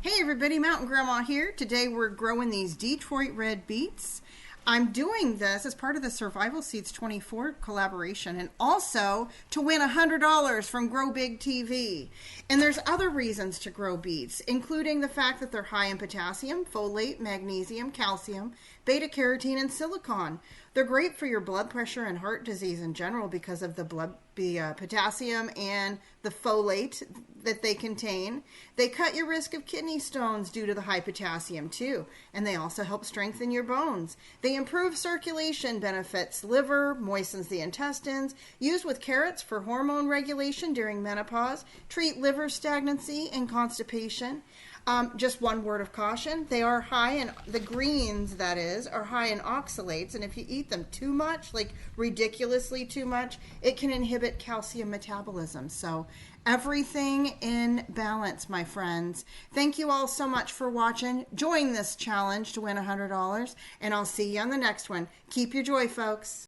Hey everybody, Mtn Grandma here. Today we're growing these Detroit red beets. I'm doing this as part of the Survival Seeds 24 collaboration and also to win $100 from Grow Big TV. And there's other reasons to grow beets, including the fact that they're high in potassium, folate, magnesium, calcium, beta-carotene, and silicon. They're great for your blood pressure and heart disease in general because of the potassium and the folate that they contain. They cut your risk of kidney stones due to the high potassium too, and they also help strengthen your bones. They improve circulation, benefits liver, moistens the intestines, used with carrots for hormone regulation during menopause, treat liver stagnancy and constipation. Just one word of caution, they are high in, the greens that is, are high in oxalates, and if you eat them too much, like ridiculously too much, it can inhibit calcium metabolism. So everything in balance, my friends. Thank you all so much for watching. Join this challenge to win $100, and I'll see you on the next one. Keep your joy, folks.